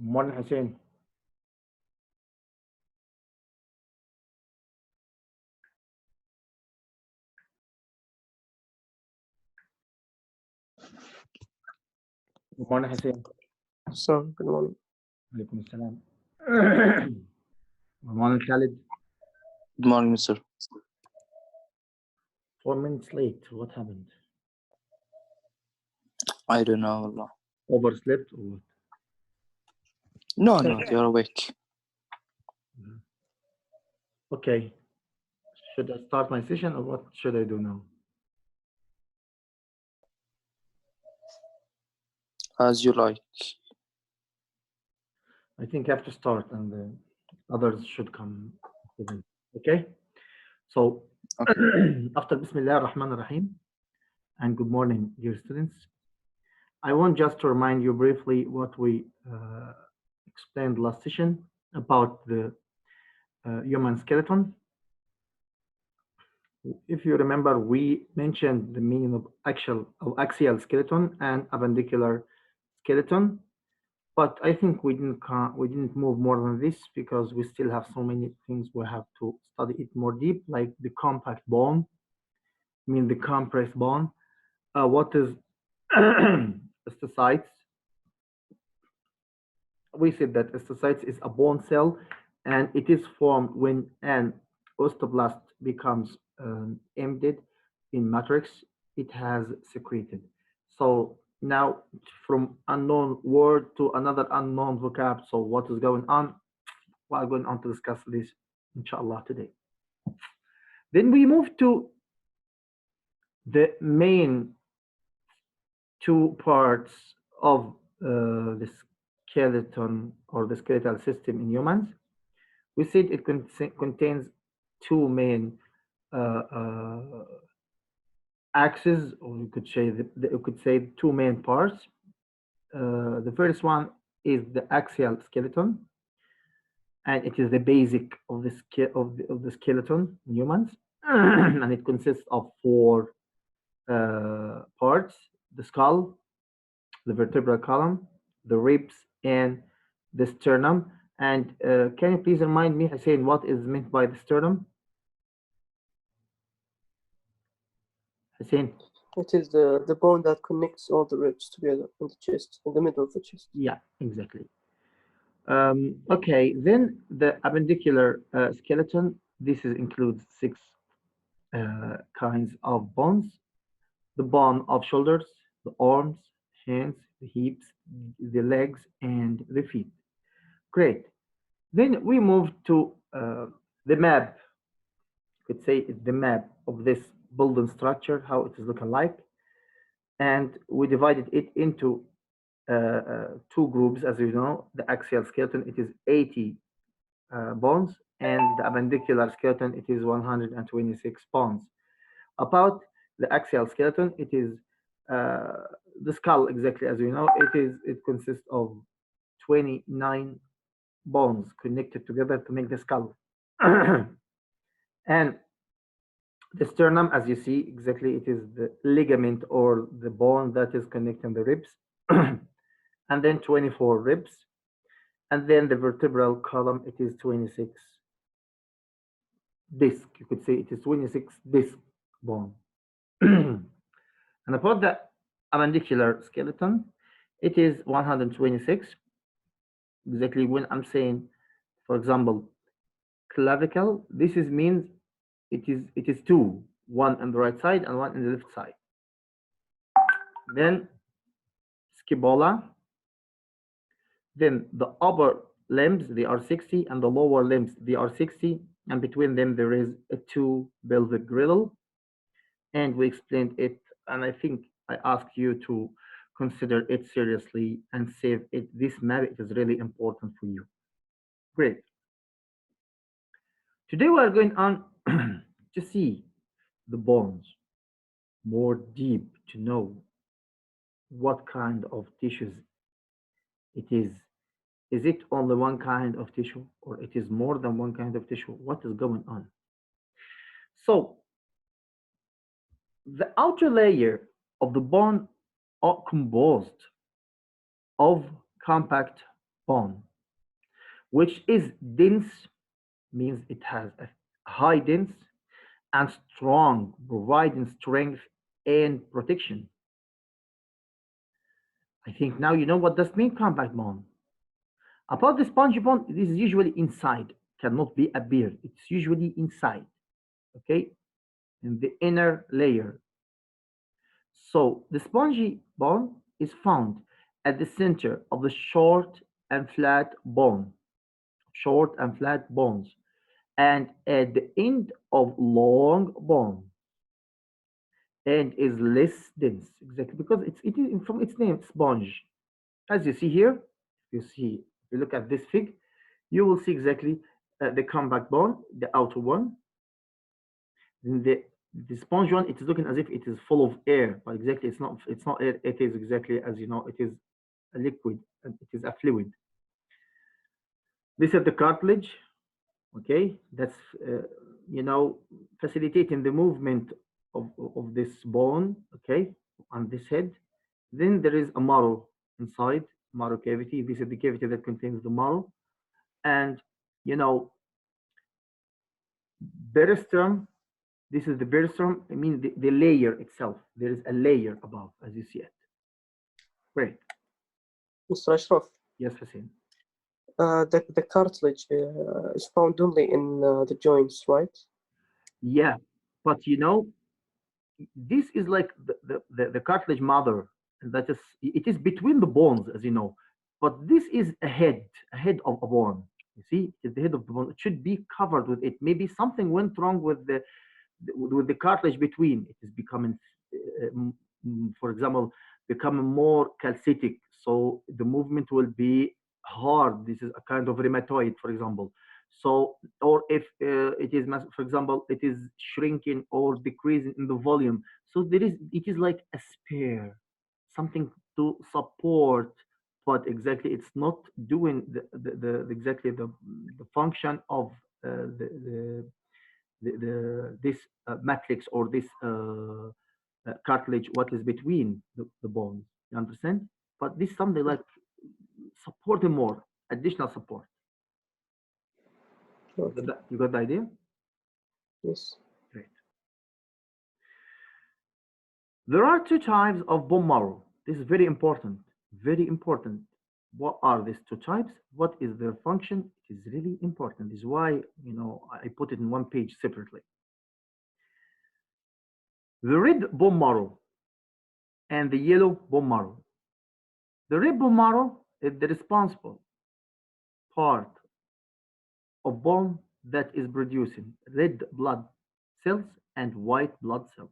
Morning, Hussein. Good morning, Hussein. So, good morning. Alaikum salam. Good morning, Khalid. Good morning, sir. 4 minutes late. What happened? I don't know. Allah. Overslept or what? No, you're awake. Okay. Should I start my session or what should I do now? As you like. I think I have to start and others should come. Okay. So, after Bismillah ar-Rahman ar-Rahim and good morning, dear students. I want just to remind you briefly what we explained last session about the human skeleton. If you remember, we mentioned the meaning of axial skeleton and appendicular skeleton, but I think we didn't move more than this because we still have so many things we have to study it more deep, like the compact bone, the compressed bone. What is astrocytes? We said that astrocytes is a bone cell, and it is formed when an osteoblast becomes emptied in matrix it has secreted. So now from unknown word to another unknown vocab. So what is going on? We are going on to discuss this, inshallah, today. Then we move to the main two parts of the skeleton or the skeletal system in humans. We said it contains two main axes, or you could say two main parts. The first one is the axial skeleton, and it is the basic of the skeleton in humans, and it consists of four parts: the skull, the vertebral column, the ribs, and the sternum. And can you please remind me, Hussein, what is meant by the sternum? Hussein? It is the bone that connects all the ribs together in the chest, in the middle of the chest. Yeah, exactly. Okay, then the appendicular skeleton. This includes six kinds of bones: the bone of shoulders, the arms, hands, the hips, the legs, and the feet. Great. Then we move to the map. You could say it's the map of this building structure, how it is looking like. And we divided it into two groups, as you know. The axial skeleton, it is 80 bones, and the appendicular skeleton, it is 126 bones. About the axial skeleton, it is the skull, exactly as you know. It consists of 29 bones connected together to make the skull. And the sternum, as you see, exactly, it is the ligament or the bone that is connecting the ribs. And then 24 ribs. And then the vertebral column, it is 26 disc. You could say it is 26 disc bone. And about the appendicular skeleton, it is 126. Exactly when I'm saying, for example, clavicle, this means it is two, one on the right side and one on the left side. Then scapula. Then the upper limbs, they are 60, and the lower limbs, they are 60, and between them there is a two pelvic girdle. And we explained it, and I think I asked you to consider it seriously and save it. This map is really important for you. Great. Today we are going on to see the bones more deep, to know what kind of tissues it is. Is it only one kind of tissue, or it is more than one kind of tissue? What is going on? So the outer layer of the bone are composed of compact bone, which is dense, means it has a high dense and strong, providing strength and protection. I think now you know what does mean compact bone. About the spongy bone, this is usually inside, cannot be appeared. It's usually inside, okay, in the inner layer. So the spongy bone is found at the center of the short and flat bone, short and flat bones, and at the end of long bone, and is less dense, exactly because it is from its name, sponge. As you see here, if you look at this fig, you will see exactly the compact bone, the outer one. Then the sponge one, it is looking as if it is full of air, but exactly it's not air. It is exactly as you know, it is a liquid and it is a fluid. This is the cartilage, okay? That's you know, facilitating the movement of this bone, okay, on this head. Then there is a marrow inside, marrow cavity. This is the cavity that contains the marrow. And, you know, peristrum, this is the peristrum. I mean, the layer itself. There is a layer above, as you see it. Great. Mr. Ashraf, Yes, Hussein. the cartilage is found only in the joints, right? Yeah, but you know, this is like the cartilage mother, and that is it is between the bones, as you know. But this is a head of a bone. You see, it's the head of the bone. It should be covered with it. Maybe something went wrong with the cartilage between. It is becoming, for example, becoming more calcitic. So the movement will be hard. This is a kind of rheumatoid, for example. So, or if it is, for example, it is shrinking or decreasing in the volume. So it is like a spare, something to support, but exactly it's not doing exactly the function of this matrix or this cartilage, what is between the bones. You understand? But this is something like supporting more, additional support. Okay. You got the idea? Yes. Great. There are two types of bone marrow. This is very important. Very important. What are these two types? What is their function? It is really important. This is why I put it in one page separately. The red bone marrow and the yellow bone marrow. The red bone marrow is the responsible part of bone that is producing red blood cells and white blood cells.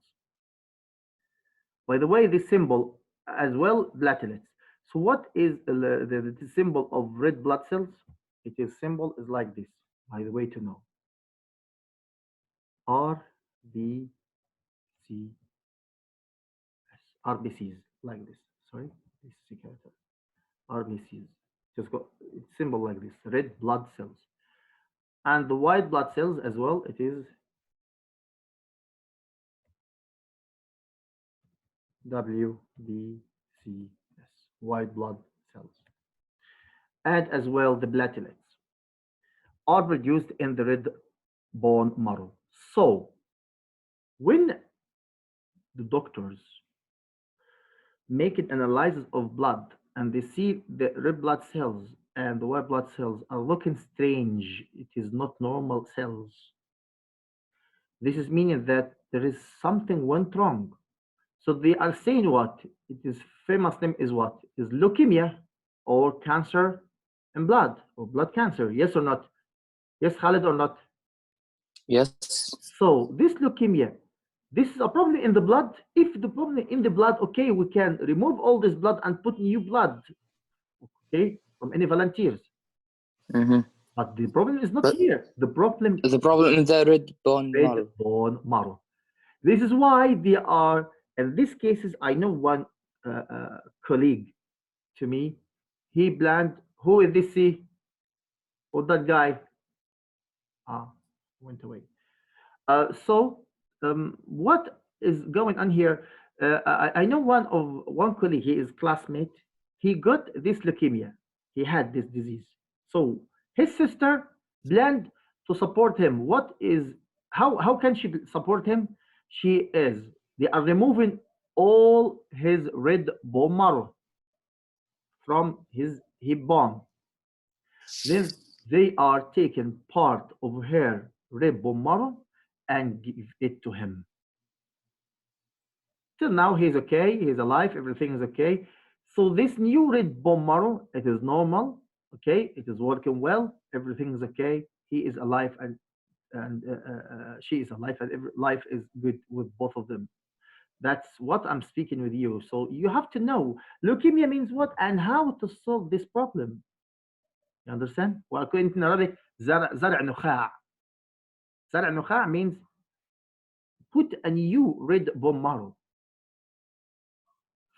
By the way, this symbol as well, platelets. So what is the symbol of red blood cells? It is symbol is like this, by the way, to know. RBC, RBCs, like this. Sorry, this is character. RBCs. Just got it's symbol like this, red blood cells. And the white blood cells as well, it is WBCS, white blood cells. And as well, the platelets are produced in the red bone marrow. So, when the doctors make an analysis of blood and they see the red blood cells and the white blood cells are looking strange, it is not normal cells. This is meaning that there is something went wrong. So they are saying what? It is famous name is what? Is leukemia or cancer in blood or blood cancer. Yes or not? Yes, Khalid, or not? Yes. So this leukemia, this is a problem in the blood. If the problem in the blood, okay, we can remove all this blood and put new blood, okay, from any volunteers. Mm-hmm. But the problem is not But here. The problem the problem is the red bone red marrow. bone marrow. This is why they are, in these cases, I know one colleague to me, he planned, who is this? Or that guy? Ah, went away. What is going on here? I know one colleague, he is classmate. He got this leukemia. he had this disease. So his sister planned to support him. What is how can she support him? She is they are removing all his red bone marrow from his hip bone. Then they are taking part of her red bone marrow and give it to him. Till now, he's okay, he's alive, everything is okay. So this new red bone marrow, it is normal, okay, it is working well, everything is okay. He is alive and she is alive, and life is good with both of them. That's what I'm speaking with you. So you have to know leukemia means what and how to solve this problem. You understand? وكنت نرى زرع نخاع. زرع نخاع means put a new red bone marrow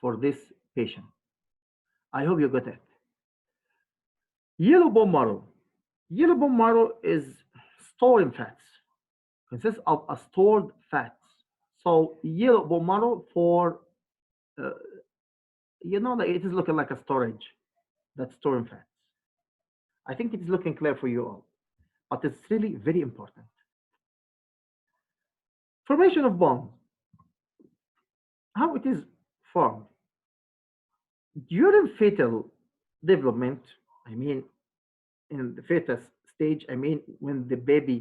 for this patient. I hope you got it. Yellow bone marrow. Yellow bone marrow is storing fats, consists of a stored fats. So yellow bone marrow for, uh, like it is looking like a storage that's storing fats. I think it's looking clear for you all, but it's really very important. Formation of bone. How it is formed. During fetal development, I mean, in the fetus stage, I mean, when the baby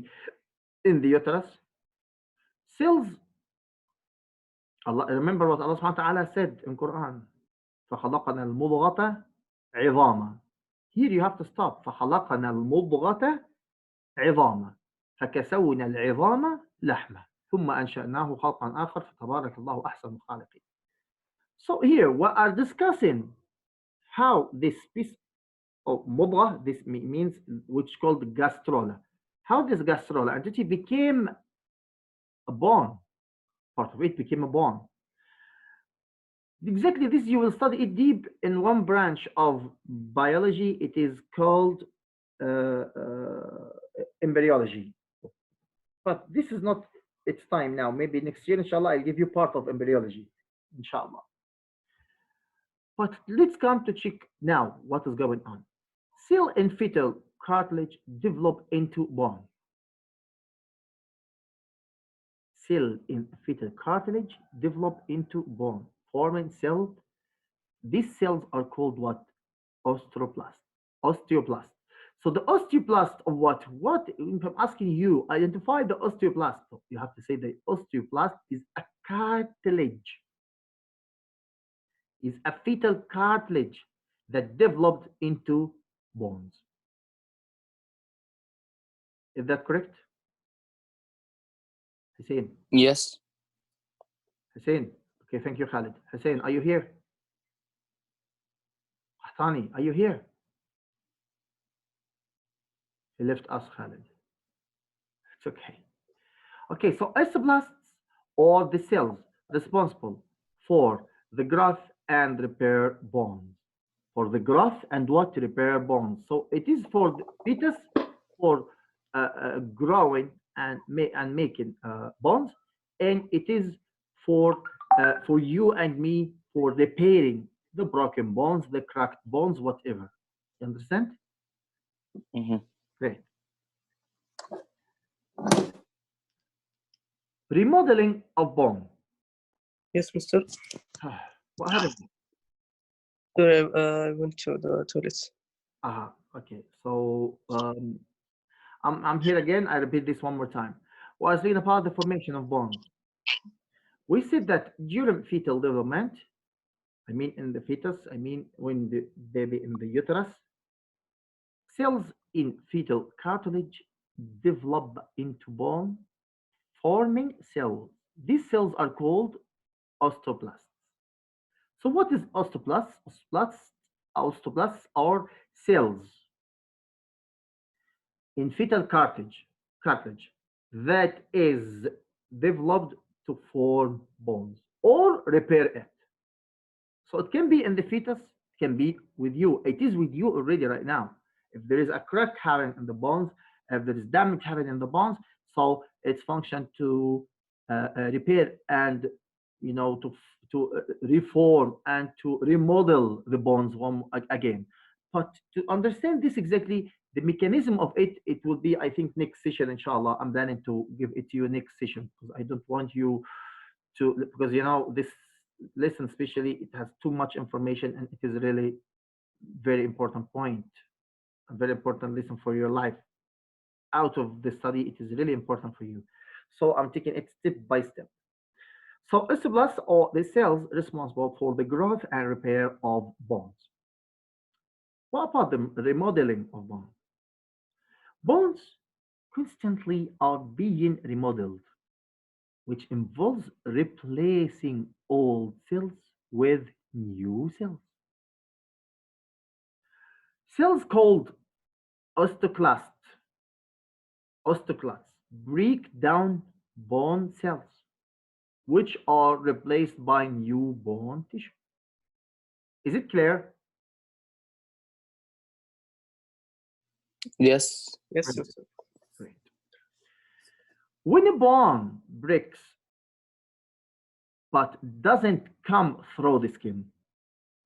in the uterus, cells, Allah, remember what Allah subhanahu wa ta'ala said in Quran, فَخَلَقَنَا الْمُضْغَةَ عِظَامًا. Here you have to stop. فَخَلَقَنَا الْمُضْغَةَ عِظَامًا فَكَسَوْنَا الْعِظَامَ لَحْمًا ثُمَّ أَنشَأْنَاهُ خَلْقًا آخَر فَتَبَارَكَ اللَّهُ أَحْسَنُ الْخَالِقِينَ. So here we are discussing how this piece of mudghah, this means which is called gastrola, how this gastrola entity became a bone, part of it became a bone. Exactly this you will study it deep in one branch of biology. It is called embryology. But this is not its time now. Maybe next year, inshallah, I'll give you part of embryology, inshallah. But let's come to check now what is going on. Cell in fetal cartilage develop into bone. Cell in fetal cartilage develop into bone, forming cell. These cells are called what? Osteoblast. Osteoblast. So the osteoblast of what? What? If I'm asking you, identify the osteoblast. You have to say the osteoblast is a cartilage. Is a fetal cartilage that developed into bones. Is that correct? Hussein. Yes. Hussein. Okay, thank you, Khalid. Hussein, are you here? Hassani, are you here? He left us, Khalid. It's okay. Okay, so osteoblasts are the cells responsible for the growth and repair bones. For the growth and what? Repair bones. So it is for the fetus for growing and making bones, and it is for you and me for repairing the broken bones, the cracked bones, whatever. You understand? Mm-hmm. Great. Remodeling of bone. Yes, mister. What happened? Sorry, I went to the toilets. Okay. So I'm here again. I repeat this one more time. Was reading about the formation of bones. We said that during fetal development, I mean in the fetus, I mean when the baby in the uterus, cells in fetal cartilage develop into bone, forming cells. These cells are called osteoblasts. So what is osteoblasts? Osteoblasts are cells in fetal cartilage that is developed to form bones or repair it. So it can be in the fetus, it can be with you. It is with you already right now. If there is a crack happening in the bones, if there is damage happening in the bones, so it's function to repair and to reform and to remodel the bones again. But to understand this exactly, the mechanism of it, it will be, I think, next session, inshallah. I'm planning to give it to you next session because I don't want you to, because this lesson, especially, it has too much information and it is really very important point, a very important lesson for your life. Out of the study, it is really important for you. So I'm taking it step by step. So osteoblasts are the cells responsible for the growth and repair of bones. What about the remodeling of bones? Bones constantly are being remodeled, which involves replacing old cells with new cells. Cells called osteoclasts, osteoclasts break down bone cells, which are replaced by new bone tissue. Is it clear? Yes. Yes, Great, yes. great. When a bone breaks but doesn't come through the skin,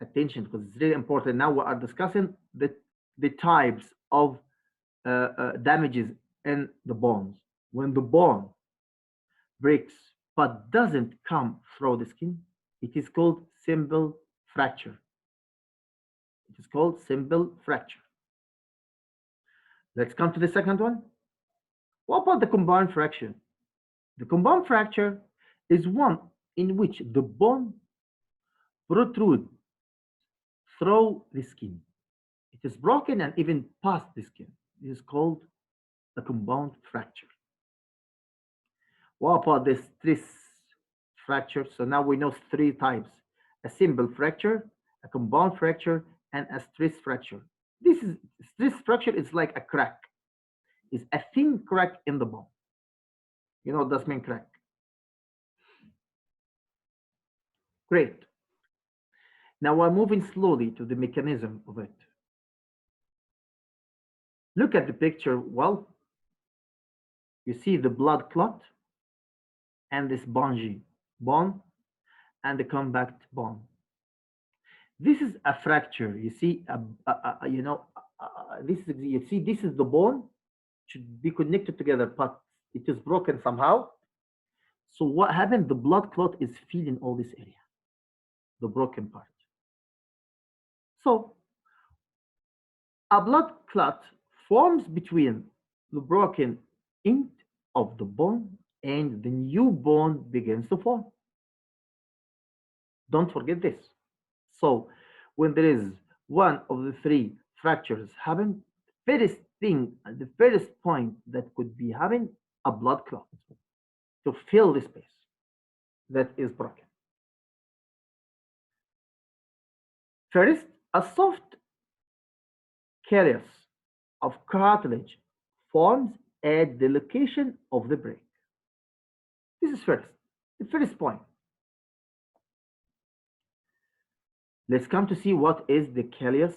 attention, because it's really important. Now we are discussing the types of damages in the bones. When the bone breaks but doesn't come through the skin, it is called simple fracture. It is called simple fracture. Let's come to the second one. What about the combined fracture? The combined fracture is one in which the bone protrudes through the skin. It is broken and even past the skin. It is called a compound fracture. What about the stress fracture? So now we know three types: a simple fracture, a compound fracture, and a stress fracture. This is stress fracture is like a crack. It's a thin crack in the bone. You know what does mean crack? Great. Now we're moving slowly to the mechanism of it. Look at the picture. Well, you see the blood clot and the spongy bone and the compact bone. This is a fracture. You see, this is you see this is the bone should be connected together, but it is broken somehow. So what happened? The blood clot is filling all this area, the broken part. So a blood clot forms between the broken end of the bone and the new bone begins to form. Don't forget this. So when there is one of the three fractures happen, first thing, the first point that could be having a blood clot to fill the space that is broken. First, a soft callus of cartilage forms at the location of the break. This is first, the first point. Let's come to see what is the callus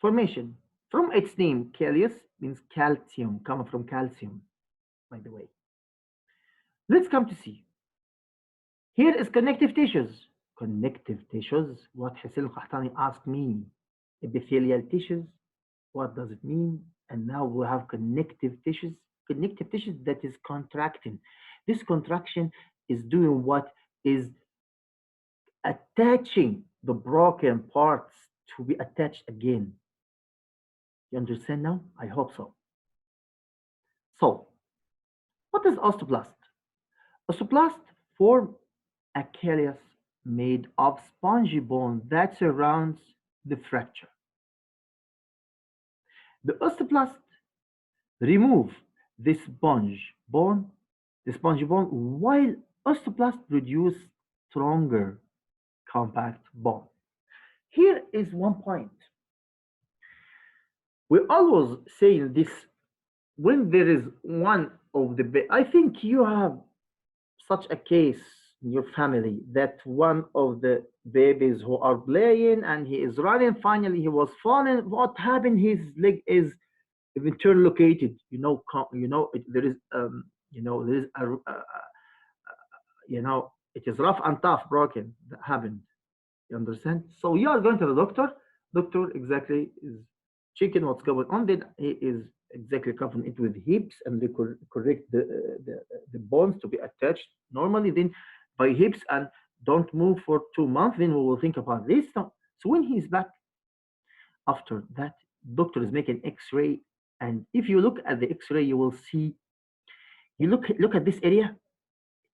formation. From its name, callus means calcium, coming from calcium, by the way. Let's come to see. Here is connective tissues. Connective tissues, what Hussein Qahtani asked me. Epithelial tissues, what does it mean? And now we have connective tissues that is contracting. This contraction is doing what is attaching the broken parts to be attached again. You understand now? I hope so. So, what is osteoblast? Osteoblast form a callus made of spongy bone that surrounds the fracture. The osteoblast remove the spongy bone, while osteoblast produce stronger, compact bone. Here is one point. We always say this when there is one of the, I think you have such a case in your family that one of the babies who are playing and he is running, finally he was falling. What happened? His leg is interlocated. There is there is it is rough and tough broken that happened. You understand? So you are going to the doctor. Doctor exactly is checking what's going on. Then he is exactly covering it with hips and they correct the bones to be attached normally. Then by hips and don't move for 2 months. Then we will think about this. So when he's back after that, doctor is making X-ray, and if you look at the X-ray, you will see. You look at this area.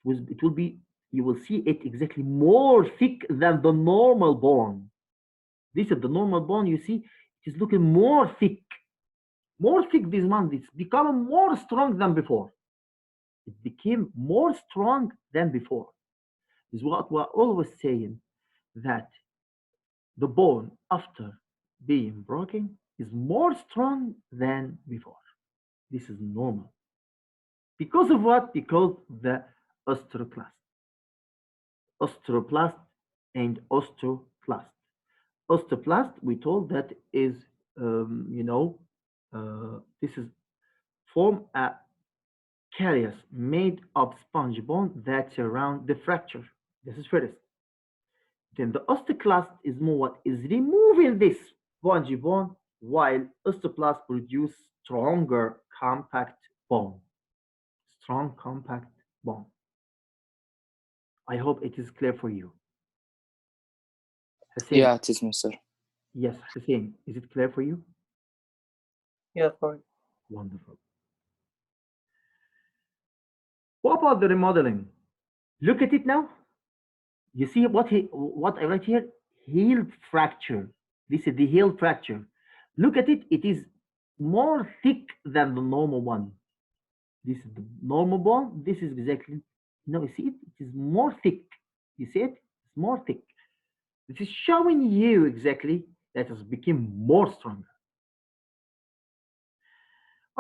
It will be you will see it exactly more thick than the normal bone. This is the normal bone. You see, it is looking more thick. More thick this month. It's becoming more strong than before. It became more strong than before. This is what we're always saying, that the bone after being broken is more strong than before. This is normal. Because of what? Because the osteoclast. Osteoblast and osteoclast. Osteoblast, we told that is, this is form a callus made of sponge bone that surround the fracture. This is first. Then the osteoclast is more what is removing this spongy bone, while osteoblast produce stronger compact bone. Strong compact bone. I hope it is clear for you. Hussein. Yeah, it is, Mister. Yes, Hussein, is it clear for you? Yeah, fine. Wonderful. What about the remodeling? Look at it now. You see what I write here? Heel fracture. This is the heel fracture. Look at it. It is more thick than the normal one. This is the normal bone. This is exactly. No, you see it? It is more thick. You see it? It's more thick. This is showing you exactly that it has become more stronger.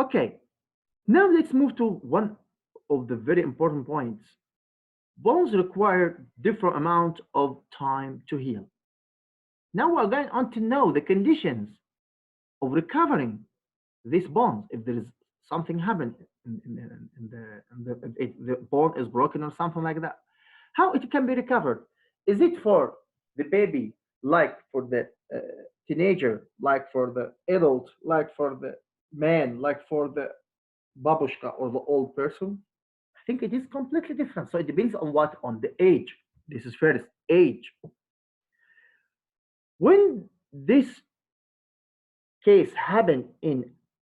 Okay. Now let's move to one of the very important points. Bones require different amount of time to heal. Now we're going on to know the conditions of recovering these bones if there is something happened if the bone is broken or something like that. How it can be recovered? Is it for the baby, like for the teenager, like for the adult, like for the man, like for the babushka or the old person? I think it is completely different. So it depends on what? On the age. This is first age. When this case happened in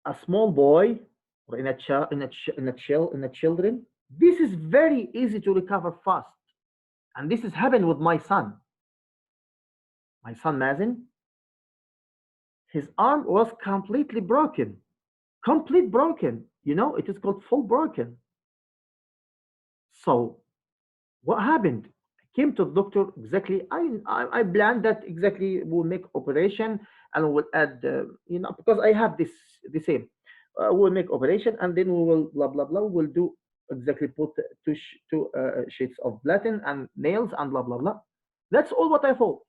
a small boy or in a child in a children, this is very easy to recover fast. And this has happened with my son. My son Mazen, his arm was completely broken. Complete broken. You know, it is called full broken. So what happened? I came to the doctor exactly. I planned that exactly we'll make operation and we'll add because I have this the same. We'll make operation and then we will blah blah blah. We'll do exactly put two sheets of platen and nails and blah blah blah. That's all what I thought.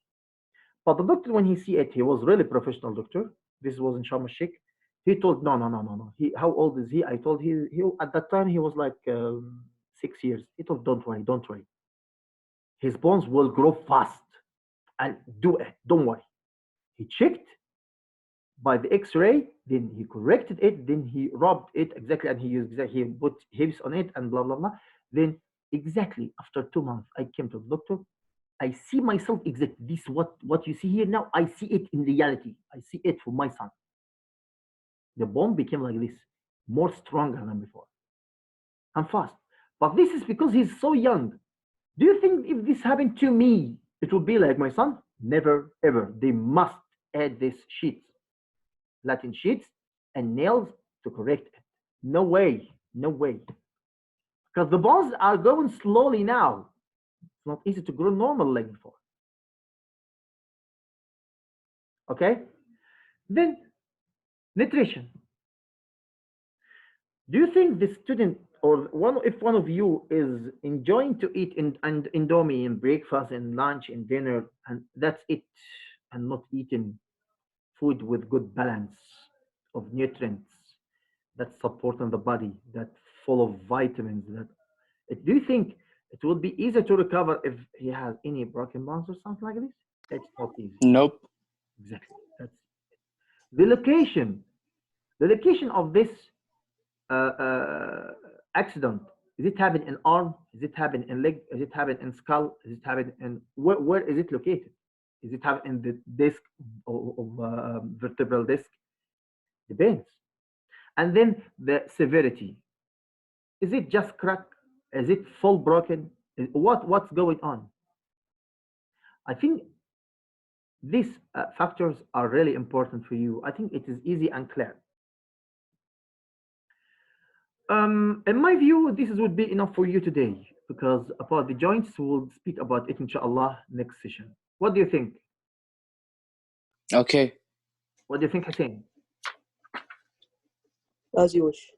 But the doctor, when he see it, he was really professional doctor. This was in Sharm el Sheikh. He told no no no no no. How old is he? I told he at that time he was like 6 years. He told don't worry, don't worry. His bones will grow fast and do it. Don't worry. He checked by the X-ray, then he corrected it, then he rubbed it exactly, and he put hips on it and blah blah blah. Then exactly after 2 months, I came to the doctor. I see myself exactly this what you see here now. I see it in reality. I see it for my son. The bone became like this, more stronger than before, and fast. But this is because he's so young. Do you think if this happened to me, it would be like my son? Never, ever. They must add these sheets, Latin sheets, and nails to correct it. No way, no way. Because the bones are going slowly now. It's not easy to grow normal like before. Okay? Then, nutrition. Do you think the student or if one of you is enjoying to eat and indomie in breakfast and lunch and dinner and that's it, and not eating food with good balance of nutrients that supporting the body, that full of vitamins, do you think it would be easier to recover if he has any broken bones or something like this? It's not easy. Nope. Exactly. That's the location. The location of this accident. Is it happen in arm? Is it happen in leg? Is it happen in skull? Is it happen in where is it located? Is it happen in the disc of vertebral disc? Depends. And then the severity. Is it just crack? Is it full broken? What's going on? I think these factors are really important for you. I think it is easy and clear. In my view, this would be enough for you today because about the joints, we'll speak about it inshallah next session. What do you think? Okay. What do you think, Hussein? As you wish.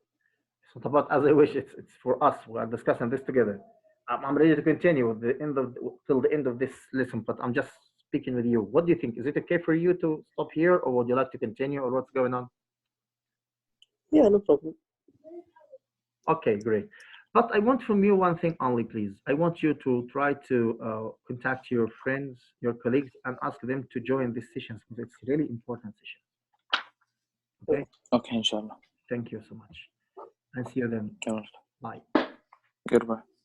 It's not about as I wish. It's for us. We are discussing this together. I'm ready to continue with the end of till the end of this lesson, but I'm just speaking with you. What do you think? Is it okay for you to stop here, or would you like to continue, or what's going on? Yeah, no problem. Okay, great. But I want from you one thing only, please. I want you to try to contact your friends, your colleagues, and ask them to join these sessions because it's really important session. Okay. Okay, inshallah. Thank you so much, and see you then. You're welcome. Bye. Goodbye.